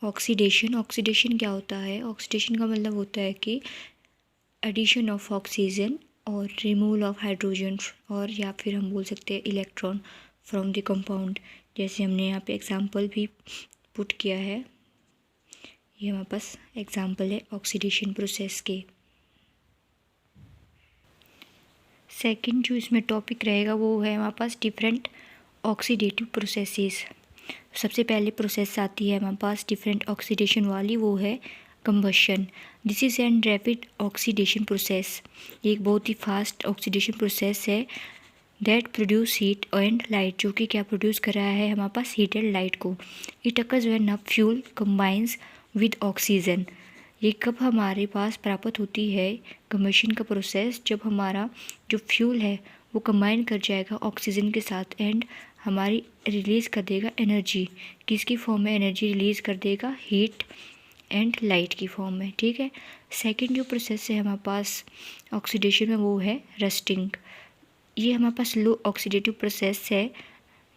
Oxidation क्या होता है? ऑक्सीडेशन का मतलब होता है कि एडिशन ऑफ ऑक्सीजन और रिमूवल ऑफ हाइड्रोजन, और या फिर हम बोल सकते हैं इलेक्ट्रॉन फ्रॉम द कंपाउंड। जैसे हमने यहाँ पे एग्जांपल भी पुट किया है, ये हमारे पास एग्जांपल है ऑक्सीडेशन प्रोसेस के। सेकंड जो इसमें टॉपिक रहेगा वो है हमारे पास डिफरेंट ऑक्सीडेटिव प्रोसेसेस। सबसे पहले प्रोसेस आती है हमारे पास डिफरेंट ऑक्सीडेशन वाली, वो है combustion. This is an rapid oxidation process. ये एक बहुत ही फास्ट ऑक्सीडेशन प्रोसेस है that produce heat and light, जो कि क्या प्रोड्यूस कर रहा है हमारे पास हीट एंड लाइट को। It occurs when a fuel combines with oxygen. ये कब हमारे पास प्राप्त होती है कंबशन का प्रोसेस? जब हमारा जो फ्यूल है वो कंबाइन कर जाएगा ऑक्सीजन के साथ एंड हमारी रिलीज़ कर देगा एनर्जी। किसकी फॉर्म में एनर्जी रिलीज़ कर देगा? हीट एंड लाइट की फॉर्म में। ठीक है। सेकंड जो प्रोसेस है हमारे पास ऑक्सीडेशन में वो है रस्टिंग। ये हमारे पास लो ऑक्सीडेटिव प्रोसेस है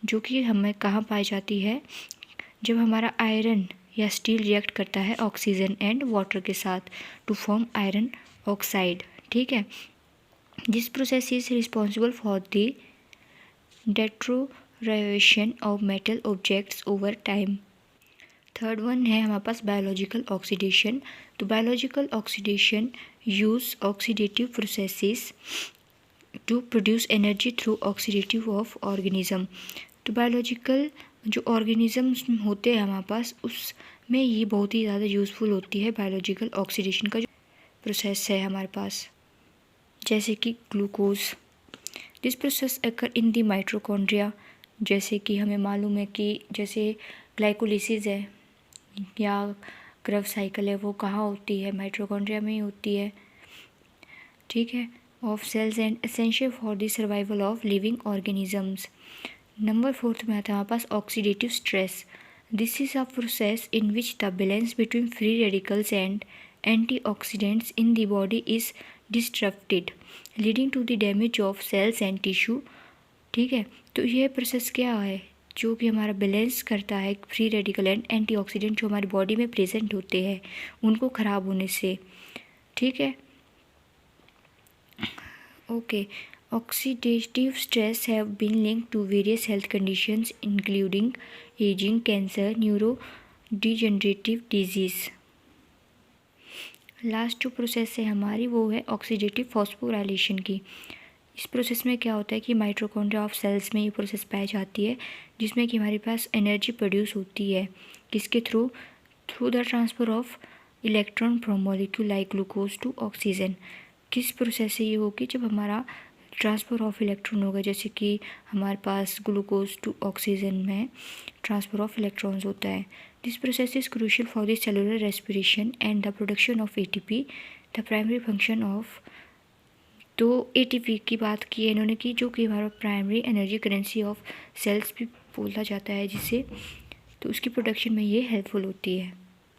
जो कि हमें कहाँ पाई जाती है? जब हमारा आयरन या स्टील रिएक्ट करता है ऑक्सीजन एंड वाटर के साथ टू फॉर्म आयरन ऑक्साइड। ठीक है। This process is responsible for the deterioration of metal objects over time. Third one है हमारे पास बायोलॉजिकल ऑक्सीडेशन। तो biological oxidation use oxidative processes to produce energy through oxidative of organism. तो biological जो organisms होते हैं हमारे पास, उसमें ये बहुत ही ज़्यादा यूज़फुल होती है बायोलॉजिकल ऑक्सीडेशन का जो प्रोसेस है हमारे पास। जैसे कि glucose, this process occur in the mitochondria. जैसे कि हमें मालूम है कि जैसे ग्लाइकोलिसिस है या क्रेब्स साइकिल है, वो कहाँ होती है? माइटोकॉन्ड्रिया में ही होती है। ठीक है। Of cells and essential for the survival of living organisms. Number fourth में आता है हमारे पास oxidative stress. This is a process in which the balance between free radicals and antioxidants in the body is disturbed leading to the damage of cells and tissue. ठीक है। तो ये process क्या है? जो कि हमारा बैलेंस करता है फ्री रेडिकल एंड एंटीऑक्सीडेंट जो हमारी बॉडी में प्रेजेंट होते हैं उनको ख़राब होने से। ठीक है। Okay. Oxidative stress have been linked to various health conditions including aging, cancer, neurodegenerative disease. Last जो प्रोसेस है हमारी वो है ऑक्सीडेटिव फॉस्फोराइलेशन की। इस प्रोसेस में क्या होता है कि माइटोकॉन्ड्रिया ऑफ सेल्स में ये प्रोसेस पाई जाती है जिसमें कि हमारे पास एनर्जी प्रोड्यूस होती है किसके through? Through the transfer of electron from molecule like glucose to oxygen. किस प्रोसेस से ये होगी? जब हमारा ट्रांसफ़र ऑफ इलेक्ट्रॉन होगा, जैसे कि हमारे पास ग्लूकोज टू ऑक्सीजन में ट्रांसफ़र ऑफ इलेक्ट्रॉन्स होता है। This process is crucial for the cellular respiration and the production of ATP. The primary function of, तो एटीपी की बात की है इन्होंने की, जो कि हमारा primary energy currency of cells भी बोला जाता है जिसे, तो उसकी प्रोडक्शन में ये हेल्पफुल होती है।